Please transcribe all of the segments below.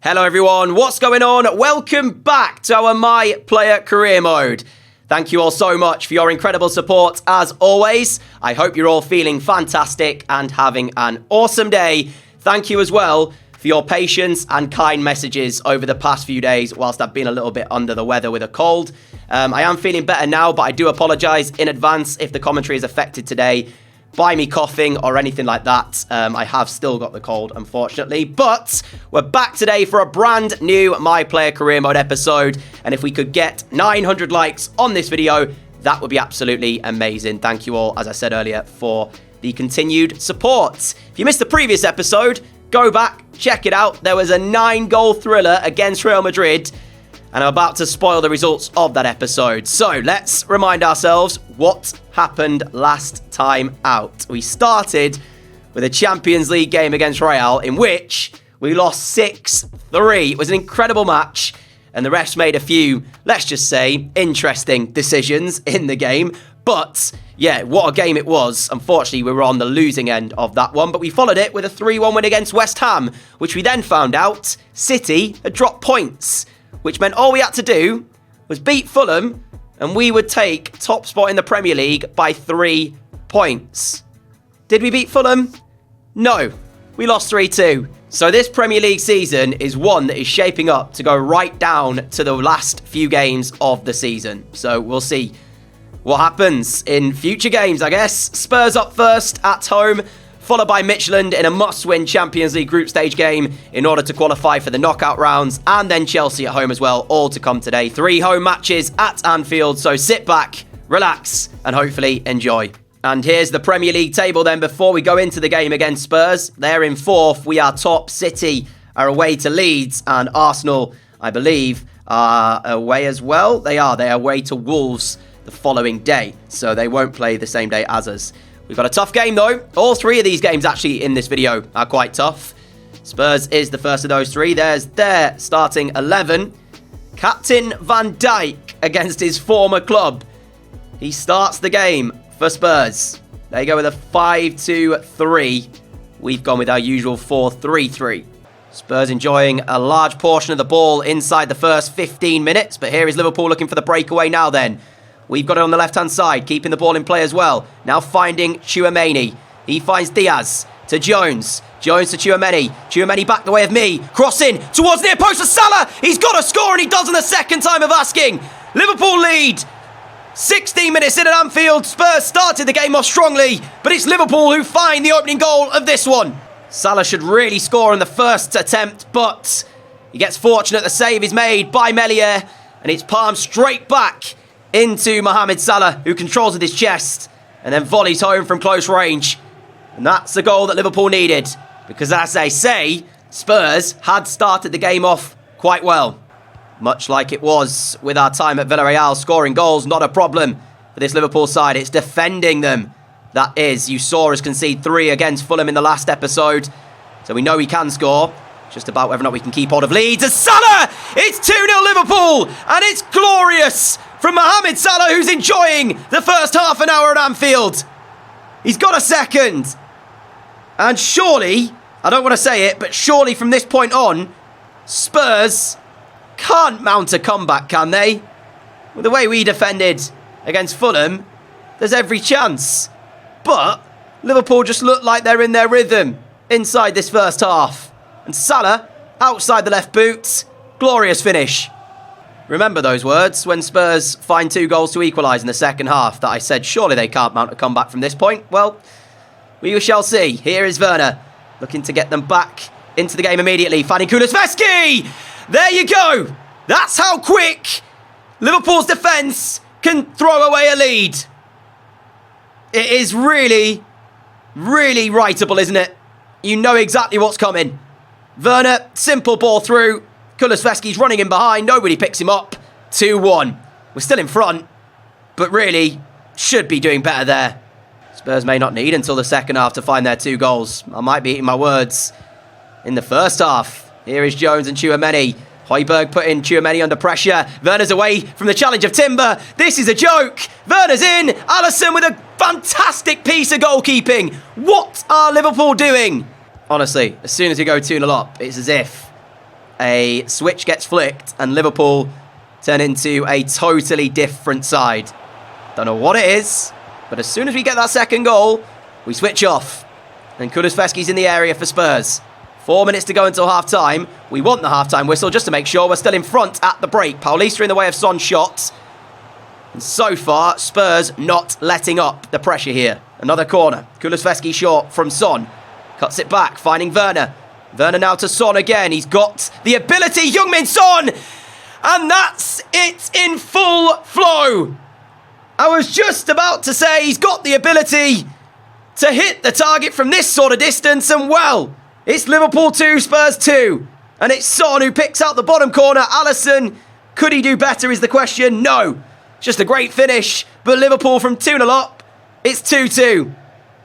Hello everyone, what's going on? Welcome back to our My Player Career Mode. Thank you all so much for your incredible support as always. I hope you're all feeling fantastic and having an awesome day. Thank you as well for your patience and kind messages over the past few days whilst I've been a little bit under the weather with a cold. I am feeling better now, but I do apologise in advance if the commentary is affected today by me coughing or anything like that. I have still got the cold, unfortunately. But we're back today for a brand new My Player Career Mode episode. And if we could get 900 likes on this video, that would be absolutely amazing. Thank you all, as I said earlier, for the continued support. If you missed the previous episode, go back, check it out. There was a 9-goal thriller against Real Madrid. And I'm about to spoil the results of that episode. So let's remind ourselves what happened last time out. We started with a Champions League game against Real in which we lost 6-3. It was an incredible match. And the refs made a few, let's just say, interesting decisions in the game. But yeah, what a game it was. Unfortunately, we were on the losing end of that one. But we followed it with a 3-1 win against West Ham, which we then found out City had dropped points, which meant all we had to do was beat Fulham and we would take top spot in the Premier League by 3 points. Did we beat Fulham? No, we lost 3-2. So this Premier League season is one that is shaping up to go right down to the last few games of the season. So we'll see what happens in future games, I guess. Spurs up first at home, followed by Midtjylland in a must-win Champions League group stage game in order to qualify for the knockout rounds, and then Chelsea at home as well, all to come today. 3 home matches at Anfield, so sit back, relax, and hopefully enjoy. And here's the Premier League table then before we go into the game against Spurs. They're in 4th, we are top. City are away to Leeds, and Arsenal, I believe, are away as well. They are away to Wolves the following day, so they won't play the same day as us. We've got a tough game, though. All 3 of these games, actually, in this video are quite tough. Spurs is the first of those 3. There's their starting 11. Captain Van Dijk against his former club. He starts the game for Spurs. They go with a 5-2-3. We've gone with our usual 4-3-3. Spurs enjoying a large portion of the ball inside the first 15 minutes. But here is Liverpool looking for the breakaway now then. We've got it on the left-hand side, keeping the ball in play as well. Now finding Tchouaméni. He finds Diaz to Jones. Jones to Tchouaméni. Tchouaméni back the way of me. Crossing towards near post for Salah. He's got to score, and he does on the second time of asking. Liverpool lead. 16 minutes in at Anfield. Spurs started the game off strongly, but it's Liverpool who find the opening goal of this one. Salah should really score in the first attempt, but he gets fortunate. The save is made by Meslier, and it's palmed straight back into Mohamed Salah, who controls with his chest and then volleys home from close range. And that's the goal that Liverpool needed, because as they say, Spurs had started the game off quite well. Much like it was with our time at Villarreal, scoring goals, not a problem for this Liverpool side. It's defending them. That is, you saw us concede 3 against Fulham in the last episode, so we know we can score. Just about whether or not we can keep hold of Leeds. As Salah! It's 2-0 Liverpool! And it's glorious from Mohamed Salah, who's enjoying the first half an hour at Anfield. He's got a second. And surely, I don't want to say it, but surely from this point on, Spurs can't mount a comeback, can they? With the way we defended against Fulham, there's every chance. But Liverpool just look like they're in their rhythm inside this first half. And Salah, outside the left boot, glorious finish. Remember those words when Spurs find 2 goals to equalise in the second half that I said surely they can't mount a comeback from this point? Well, we shall see. Here is Werner looking to get them back into the game immediately. Finding Kulusevski! There you go! That's how quick Liverpool's defence can throw away a lead. It is really, really writable, isn't it? You know exactly what's coming. Werner, simple ball through. Kulusevski's running in behind. Nobody picks him up. 2-1. We're still in front, but really should be doing better there. Spurs may not need until the second half to find their 2 goals. I might be eating my words. In the first half, here is Jones and Tchouaméni. Højbjerg putting Tchouaméni under pressure. Werner's away from the challenge of Timber. This is a joke. Werner's in. Alisson with a fantastic piece of goalkeeping. What are Liverpool doing? Honestly, as soon as we go 2-0 up, it's as if a switch gets flicked and Liverpool turn into a totally different side. Don't know what it is, but as soon as we get that second goal, we switch off. And Kulusevski's in the area for Spurs. 4 minutes to go until half-time. We want the half-time whistle just to make sure we're still in front at the break. Paulista in the way of Son's shots. And so far, Spurs not letting up the pressure here. Another corner. Kulusevski short from Son. Cuts it back, finding Werner. Werner now to Son again. He's got the ability. Heung-min Son! And that's it in full flow. I was just about to say he's got the ability to hit the target from this sort of distance. And well, it's Liverpool 2, Spurs 2. And it's Son who picks out the bottom corner. Alisson, could he do better is the question? No. Just a great finish. But Liverpool from 2-0 up, it's 2-2.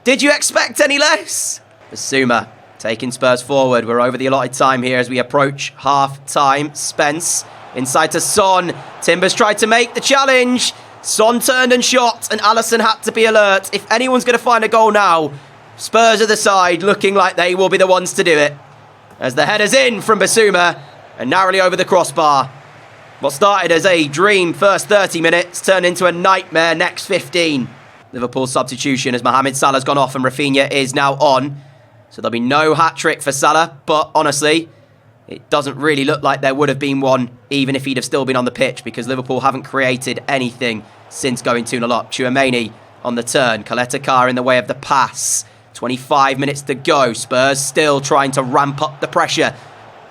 Did you expect any less? Basuma taking Spurs forward. We're over the allotted time here as we approach half-time. Spence inside to Son. Timbers tried to make the challenge. Son turned and shot, and Alisson had to be alert. If anyone's going to find a goal now, Spurs are the side, looking like they will be the ones to do it. As the header's in from Basuma, and narrowly over the crossbar. What started as a dream first 30 minutes turned into a nightmare next 15. Liverpool substitution as Mohamed Salah's gone off and Rafinha is now on. So there'll be no hat-trick for Salah, but honestly, it doesn't really look like there would have been one, even if he'd have still been on the pitch, because Liverpool haven't created anything since going 2-0 up. Tchouaméni on the turn. Kaleta in the way of the pass. 25 minutes to go. Spurs still trying to ramp up the pressure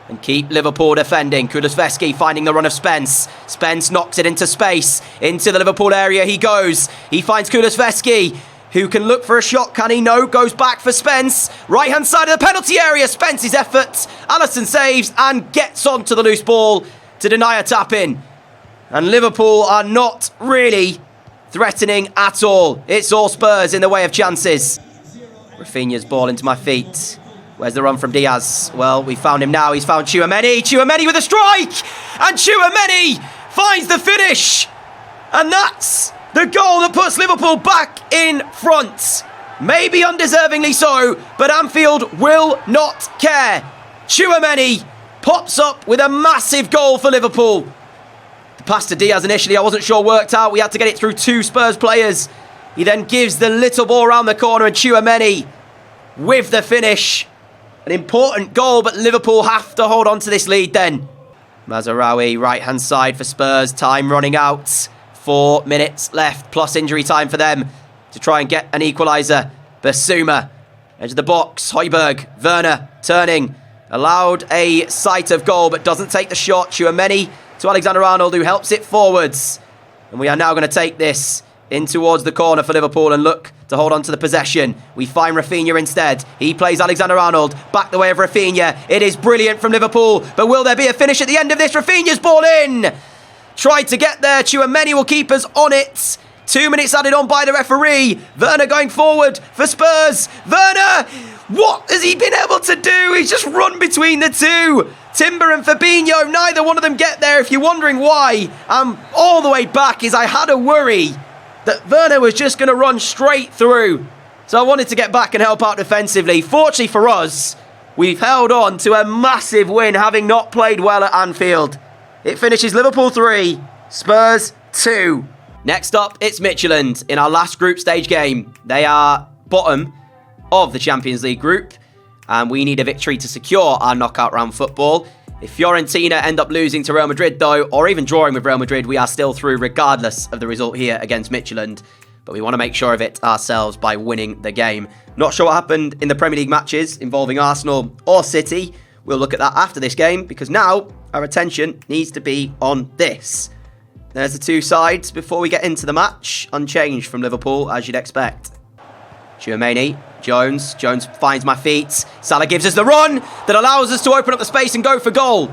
and keep Liverpool defending. Kulusevski finding the run of Spence. Spence knocks it into space. Into the Liverpool area he goes. He finds Kulusevski, who can look for a shot. Can he? No. Goes back for Spence. Right-hand side of the penalty area. Spence's effort. Alisson saves and gets onto the loose ball to deny a tap-in. And Liverpool are not really threatening at all. It's all Spurs in the way of chances. Rafinha's ball into my feet. Where's the run from Diaz? Well, we found him now. He's found Tchouaméni. Tchouaméni with a strike! And Tchouaméni finds the finish! And that's the goal that puts Liverpool back in front. Maybe undeservingly so, but Anfield will not care. Tchouaméni pops up with a massive goal for Liverpool. The pass to Diaz initially, I wasn't sure worked out. We had to get it through two Spurs players. He then gives the little ball around the corner and Tchouaméni with the finish. An important goal, but Liverpool have to hold on to this lead then. Mazraoui, right-hand side for Spurs. Time running out. 4 minutes left, plus injury time for them to try and get an equaliser. Basuma, edge of the box. Højbjerg, Werner, turning. Allowed a sight of goal, but doesn't take the shot. Tchouaméni to Alexander-Arnold, who helps it forwards. And we are now going to take this in towards the corner for Liverpool and look to hold on to the possession. We find Rafinha instead. He plays Alexander-Arnold back the way of Rafinha. It is brilliant from Liverpool, but will there be a finish at the end of this? Rafinha's ball in. Tried to get there. Tchouaméni will keep us on it. 2 minutes added on by the referee. Werner going forward for Spurs. Werner, what has he been able to do? He's just run between the two. Timber and Fabinho, neither one of them get there. If you're wondering why I'm all the way back, is I had a worry that Werner was just going to run straight through. So I wanted to get back and help out defensively. Fortunately for us, we've held on to a massive win, having not played well at Anfield. It finishes Liverpool 3, Spurs 2. Next up, it's Midtjylland in our last group stage game. They are bottom of the Champions League group, and we need a victory to secure our knockout round football. If Fiorentina end up losing to Real Madrid, though, or even drawing with Real Madrid, we are still through regardless of the result here against Midtjylland. But we want to make sure of it ourselves by winning the game. Not sure what happened in the Premier League matches involving Arsenal or City. We'll look at that after this game, because now our attention needs to be on this. There's the two sides before we get into the match. Unchanged from Liverpool, as you'd expect. Tchouaméni, Jones finds my feet. Salah gives us the run that allows us to open up the space and go for goal.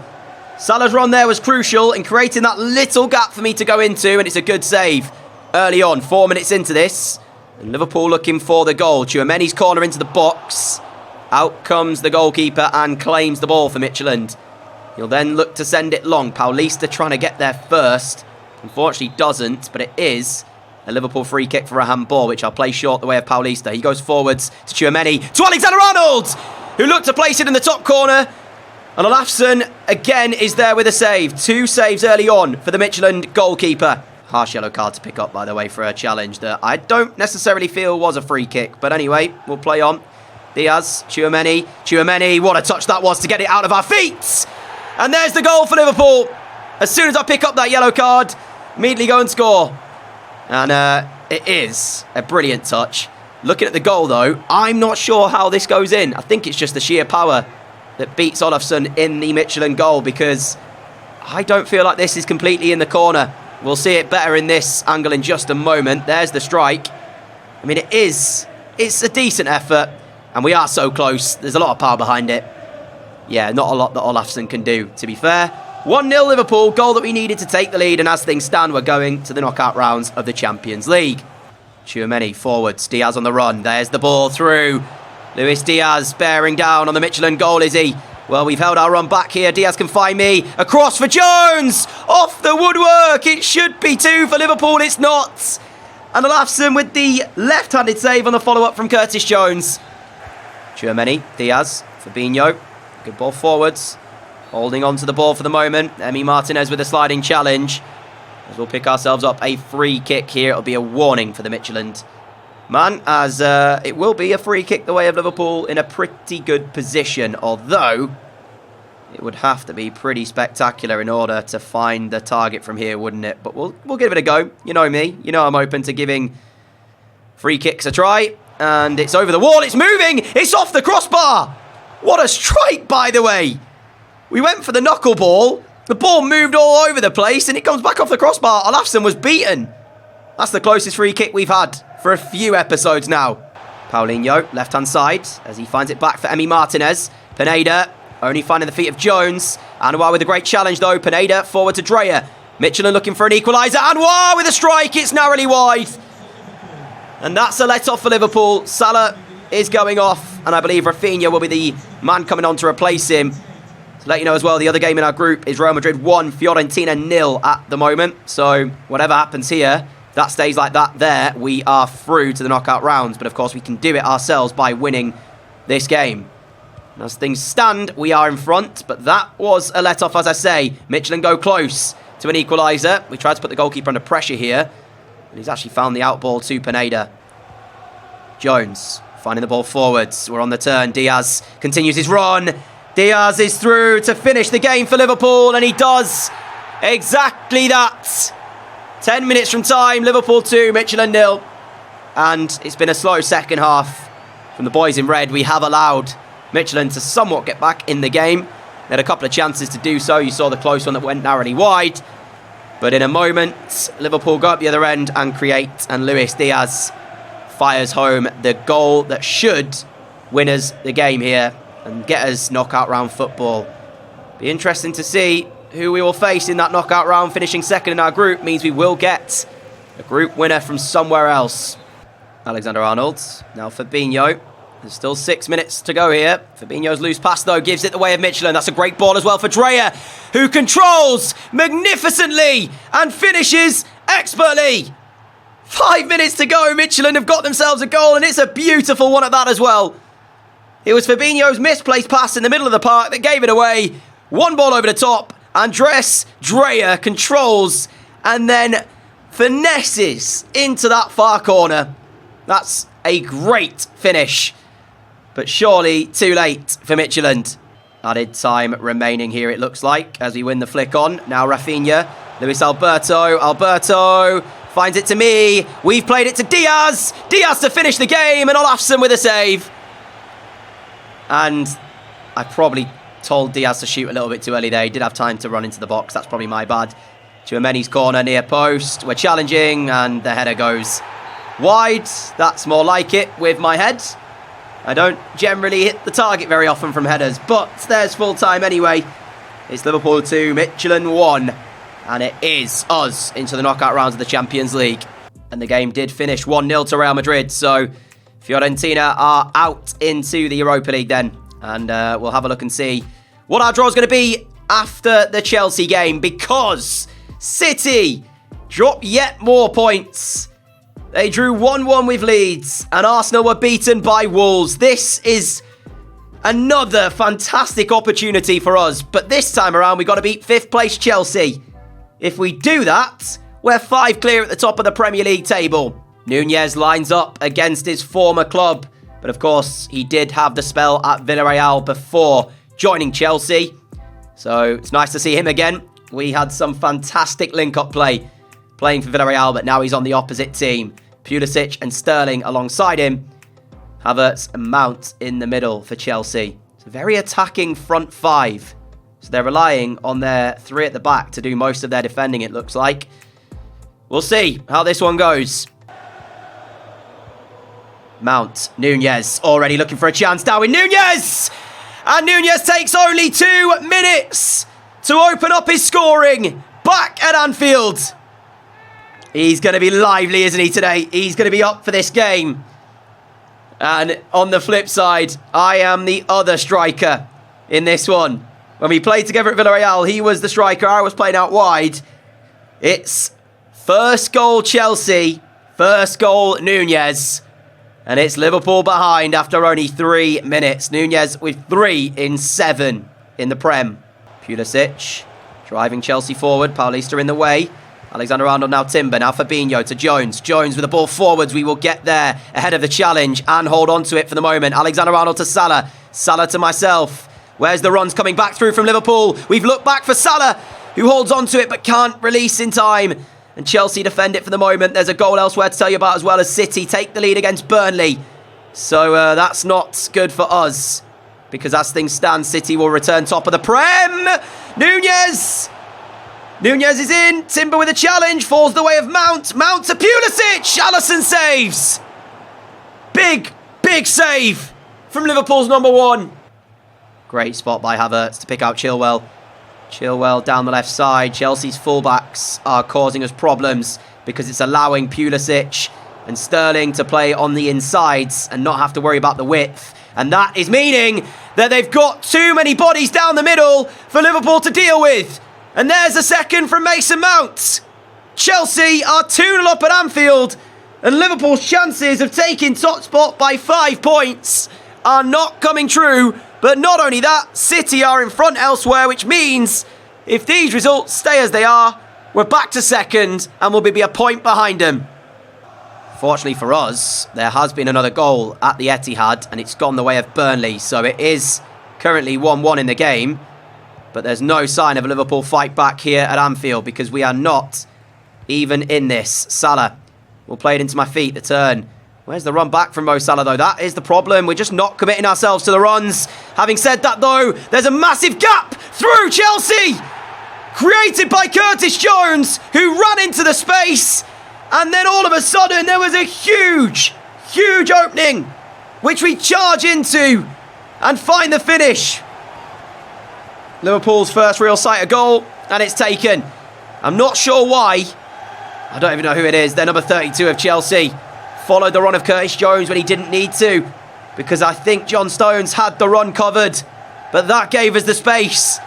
Salah's run there was crucial in creating that little gap for me to go into, and it's a good save early on, 4 minutes into this. And Liverpool looking for the goal. Tchouaméni's corner into the box. Out comes the goalkeeper and claims the ball for Midtjylland. He'll then look to send it long. Paulista trying to get there first. Unfortunately doesn't, but it is a Liverpool free kick for a handball, which I'll play short the way of Paulista. He goes forwards to Tchouaméni, to Alexander-Arnold, who looked to place it in the top corner. And Olafsson, again, is there with a save. 2 saves early on for the Midtjylland goalkeeper. Harsh yellow card to pick up, by the way, for a challenge that I don't necessarily feel was a free kick. But anyway, we'll play on. Diaz, Tchouaméni, what a touch that was to get it out of our feet. And there's the goal for Liverpool. As soon as I pick up that yellow card, immediately go and score. And it is a brilliant touch. Looking at the goal, though, I'm not sure how this goes in. I think it's just the sheer power that beats Olafsson in the Midtjylland goal, because I don't feel like this is completely in the corner. We'll see it better in this angle in just a moment. There's the strike. I mean, it's a decent effort, and we are so close. There's a lot of power behind it. Yeah, not a lot that Olafsson can do, to be fair. 1-0 Liverpool, goal that we needed to take the lead, and as things stand, we're going to the knockout rounds of the Champions League. Tchouaméni forwards, Diaz on the run. There's the ball through. Luis Diaz bearing down on the Midtjylland goal, is he? Well, we've held our run back here. Diaz can find me. Across for Jones. Off the woodwork. It should be 2 for Liverpool. It's not. And Olafsson with the left-handed save on the follow-up from Curtis Jones. Tchouaméni, Diaz, Fabinho. Good ball forwards. Holding on to the ball for the moment. Emi Martinez with a sliding challenge. As we'll pick ourselves up a free kick here. It'll be a warning for the Midtjylland man, as it will be a free kick the way of Liverpool in a pretty good position, although it would have to be pretty spectacular in order to find the target from here, wouldn't it? But we'll give it a go. You know me. You know I'm open to giving free kicks a try. And it's over the wall. It's moving. It's off the crossbar. What a strike, by the way. We went for the knuckleball. The ball moved all over the place and it comes back off the crossbar. Olafsson was beaten. That's the closest free kick we've had for a few episodes now. Paulinho, left-hand side, as he finds it back for Emi Martinez. Pineda, only finding the feet of Jones. Anwar with a great challenge, though. Pineda, forward to Dreyer. Midtjylland looking for an equaliser. Anwar with a strike. It's narrowly wide. And that's a let-off for Liverpool. Salah is going off, and I believe Rafinha will be the man coming on to replace him. To let you know as well, the other game in our group is Real Madrid 1, Fiorentina 0 at the moment. So whatever happens here, that stays like that there, we are through to the knockout rounds. But of course, we can do it ourselves by winning this game. And as things stand, we are in front. But that was a let-off, as I say. Midtjylland go close to an equaliser. We tried to put the goalkeeper under pressure here. And he's actually found the out ball to Pineda. Jones finding the ball forwards. We're on the turn. Diaz continues his run. Diaz is through to finish the game for Liverpool. And he does exactly that. 10 minutes from time, Liverpool 2, Midtjylland 0. And it's been a slow second half from the boys in red. We have allowed Midtjylland to somewhat get back in the game. They had a couple of chances to do so. You saw the close one that went narrowly wide. But in a moment, Liverpool go up the other end and create. And Luis Diaz fires home the goal that should win us the game here and get us knockout round football. Be interesting to see who we will face in that knockout round. Finishing second in our group means we will get a group winner from somewhere else. Alexander-Arnold, now Fabinho. There's still 6 minutes to go here. Fabinho's loose pass, though, gives it the way of Midtjylland. That's a great ball as well for Dreyer, who controls magnificently and finishes expertly. 5 minutes to go. Midtjylland have got themselves a goal, and it's a beautiful one at that as well. It was Fabinho's misplaced pass in the middle of the park that gave it away. One ball over the top. Andres Dreyer controls and then finesses into that far corner. That's a great finish. But surely too late for Midtjylland. Added time remaining here, it looks like, as we win the flick on. Now Rafinha, Luis Alberto finds it to me. We've played it to Diaz. Diaz to finish the game, and Olafsson with a save. And I probably told Diaz to shoot a little bit too early there. He did have time to run into the box. That's probably my bad. Tchouaméni's corner near post. We're challenging, and the header goes wide. That's more like it with my head. I don't generally hit the target very often from headers, but there's full time anyway. It's Liverpool 2, Midtjylland 1, and it is us into the knockout rounds of the Champions League. And the game did finish 1-0 to Real Madrid, so Fiorentina are out into the Europa League then. And we'll have a look and see what our draw is going to be after the Chelsea game, because City dropped yet more points. They drew 1-1 with Leeds, and Arsenal were beaten by Wolves. This is Another fantastic opportunity for us, but this time around we've got to beat 5th place Chelsea. If we do that, we're 5 clear at the top of the Premier League table. Nunez lines up against his former club, but of course he did have the spell at Villarreal before joining Chelsea. So it's nice to see him again. We had some fantastic link-up play playing for Villarreal, but now he's on the opposite team. Pulisic and Sterling alongside him. Havertz and Mount in the middle for Chelsea. It's a very attacking front 5. So they're relying on their 3 at the back to do most of their defending, it looks like. We'll see how this one goes. Mount, Nunez, already looking for a chance. Darwin Nunez! And Nunez takes only 2 minutes to open up his scoring back at Anfield. He's going to be lively, isn't he, today? He's going to be up for this game. And on the flip side, I am the other striker in this one. When we played together at Villarreal, he was the striker. I was playing out wide. It's first goal Chelsea, first goal Nunez. And it's Liverpool behind after only 3 minutes. Nunez with 3 in 7 in the Prem. Pulisic driving Chelsea forward. Paulista in the way. Alexander-Arnold now Timber, now Fabinho to Jones. Jones with the ball forwards. We will get there ahead of the challenge and hold on to it for the moment. Alexander-Arnold to Salah. Salah to myself. Where's the runs coming back through from Liverpool? We've looked back for Salah, who holds on to it but can't release in time. And Chelsea defend it for the moment. There's a goal elsewhere to tell you about as well as City take the lead against Burnley. So that's not good for us. Because as things stand, City will return top of the Prem. Nunez! Nunez is in. Timber with a challenge. Falls the way of Mount. Mount to Pulisic. Alisson saves. Big, big save from Liverpool's number 1. Great spot by Havertz to pick out Chilwell. Chilwell down the left side. Chelsea's fullbacks are causing us problems because it's allowing Pulisic and Sterling to play on the insides and not have to worry about the width. And that is meaning that they've got too many bodies down the middle for Liverpool to deal with. And there's a second from Mason Mount. Chelsea are 2-0 up at Anfield. And Liverpool's chances of taking top spot by 5 points are not coming true. But not only that, City are in front elsewhere, which means if these results stay as they are, we're back to second and we'll be a point behind them. Fortunately for us, there has been another goal at the Etihad and it's gone the way of Burnley. So it is currently 1-1 in the game. But there's no sign of a Liverpool fight back here at Anfield because we are not even in this. Salah will play it into my feet, the turn. Where's the run back from Mo Salah, though? That is the problem. We're just not committing ourselves to the runs. Having said that, though, there's a massive gap through Chelsea. Created by Curtis Jones, who ran into the space. And then all of a sudden, there was a huge, huge opening, which we charge into and find the finish. Liverpool's first real sight of goal, and it's taken. I'm not sure why. I don't even know who it is. They're number 32 of Chelsea. Followed the run of Curtis Jones when he didn't need to, because I think John Stones had the run covered, but that gave us the space.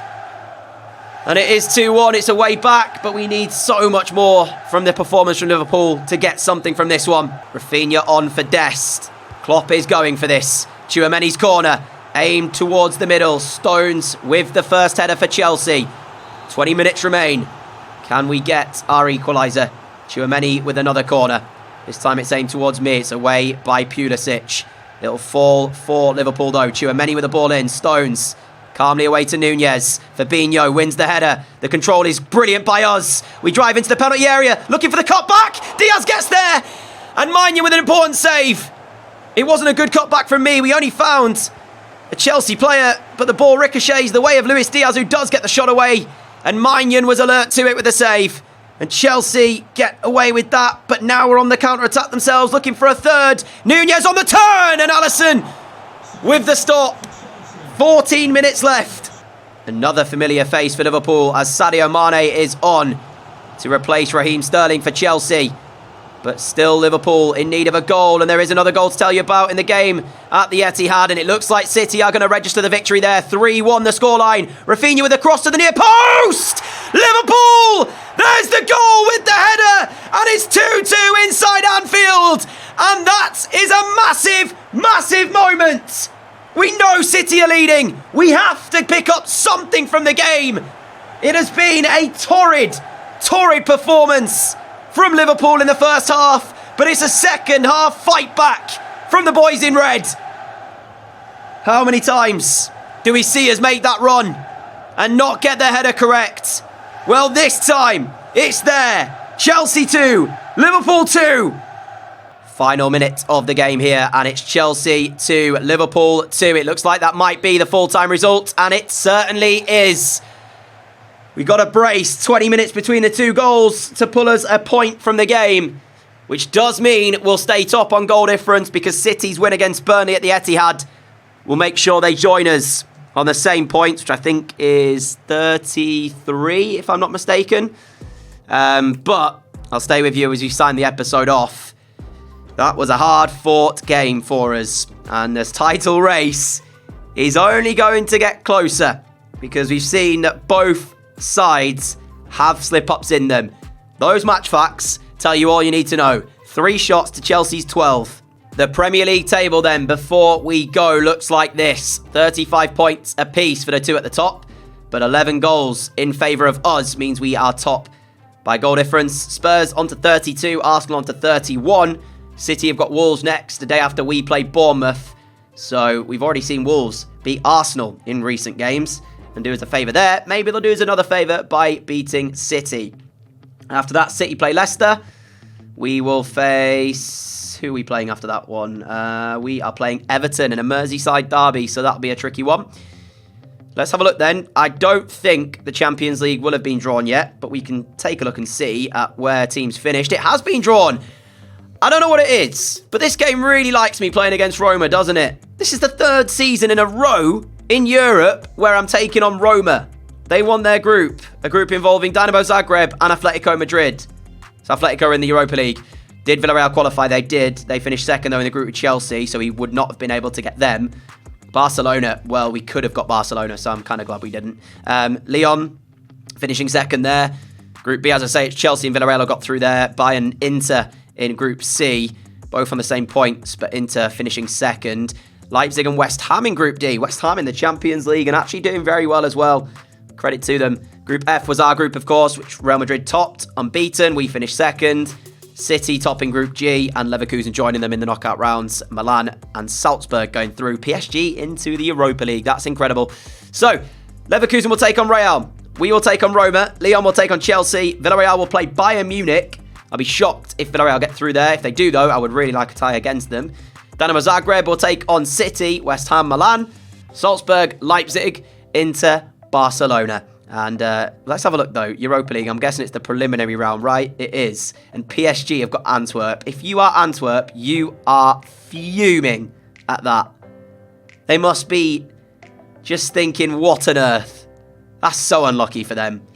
And it is 2-1. It's a way back, but we need so much more from the performance from Liverpool to get something from this one. Rafinha on for Dest. Klopp is going for this. Tchouaméni's corner. Aimed towards the middle. Stones with the first header for Chelsea. 20 minutes remain. Can we get our equaliser? Tchouaméni with another corner. This time it's aimed towards me. It's away by Pulisic. It'll fall for Liverpool though. Tchouaméni with the ball in. Stones calmly away to Nunez. Fabinho wins the header. The control is brilliant by us. We drive into the penalty area. Looking for the cutback. Diaz gets there. And Maignan with an important save. It wasn't a good cutback from me. We only found a Chelsea player, but the ball ricochets the way of Luis Diaz, who does get the shot away. And Maignan was alert to it with the save. And Chelsea get away with that, but now we're on the counter-attack themselves, looking for a third. Nunez on the turn, and Alisson with the stop. 14 minutes left. Another familiar face for Liverpool as Sadio Mane is on to replace Raheem Sterling for Chelsea. But still Liverpool in need of a goal, and there is another goal to tell you about in the game at the Etihad, and it looks like City are going to register the victory there. 3-1 the scoreline. Rafinha with a cross to the near post! Liverpool! There's the goal with the header, and it's 2-2 inside Anfield, and that is a massive, massive moment We know City are leading. We have to pick up something from the game. It has been a torrid performance from Liverpool in the first half, but it's a second half fight back from the boys in red. How many times do we see us make that run and not get the header correct? Well, this time it's there. Chelsea 2, Liverpool 2. Final minute of the game here, and it's Chelsea 2, Liverpool 2. It looks like that might be the full-time result, and it certainly is. We got a brace, 20 minutes between the two goals to pull us a point from the game, which does mean we'll stay top on goal difference because City's win against Burnley at the Etihad will make sure they join us on the same points, which I think is 33, if I'm not mistaken. But I'll stay with you as you sign the episode off. That was a hard-fought game for us, and this title race is only going to get closer because we've seen that both sides have slip-ups in them. Those match facts tell you all you need to know. 3 shots to Chelsea's 12. The Premier League table then, before we go, looks like this. 35 points apiece for the two at the top, but 11 goals in favour of us means we are top by goal difference. Spurs onto 32, Arsenal onto 31. City have got Wolves next, the day after we play Bournemouth. So we've already seen Wolves beat Arsenal in recent games and do us a favour there. Maybe they'll do us another favour by beating City. After that, City play Leicester. We will face... Who are we playing after that one? We are playing Everton in a Merseyside derby, so that'll be a tricky one. Let's have a look then. I don't think the Champions League will have been drawn yet, but we can take a look and see at where teams finished. It has been drawn. I don't know what it is, but this game really likes me playing against Roma, doesn't it? This is the 3rd season in a row in Europe where I'm taking on Roma. They won their group, a group involving Dinamo Zagreb and Atletico Madrid. So Atletico are in the Europa League. Did Villarreal qualify? They did. They finished second, though, in the group with Chelsea, so he would not have been able to get them. Barcelona, well, we could have got Barcelona, so I'm kind of glad we didn't. Lyon finishing second there. Group B, as I say, it's Chelsea and Villarreal have got through there. Bayern, Inter in Group C, both on the same points, but Inter finishing second. Leipzig and West Ham in Group D. West Ham in the Champions League and actually doing very well as well. Credit to them. Group F was our group, of course, which Real Madrid topped, unbeaten. We finished second. City topping Group G and Leverkusen joining them in the knockout rounds. Milan and Salzburg going through. PSG into the Europa League. That's incredible. So, Leverkusen will take on Real. We will take on Roma. Lyon will take on Chelsea. Villarreal will play Bayern Munich. I'll be shocked if Villarreal get through there. If they do, though, I would really like a tie against them. Dinamo Zagreb will take on City, West Ham, Milan, Salzburg, Leipzig, Inter, Barcelona. And let's have a look, though. Europa League, I'm guessing it's the preliminary round, right? It is. And PSG have got Antwerp. If you are Antwerp, you are fuming at that. They must be just thinking, what on earth? That's so unlucky for them.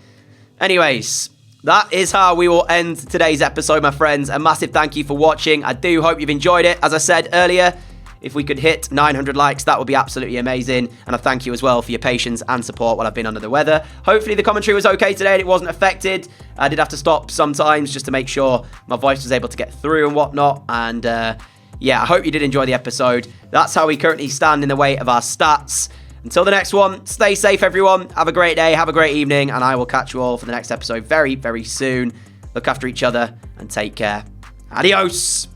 Anyways, that is how we will end today's episode, my friends. A massive thank you for watching. I do hope you've enjoyed it. As I said earlier, if we could hit 900 likes, that would be absolutely amazing. And I thank you as well for your patience and support while I've been under the weather. Hopefully the commentary was okay today and it wasn't affected. I did have to stop sometimes just to make sure my voice was able to get through and whatnot. And yeah, I hope you did enjoy the episode. That's how we currently stand in the way of our stats. Until the next one, stay safe, everyone. Have a great day, have a great evening, and I will catch you all for the next episode very, very soon. Look after each other and take care. Adios.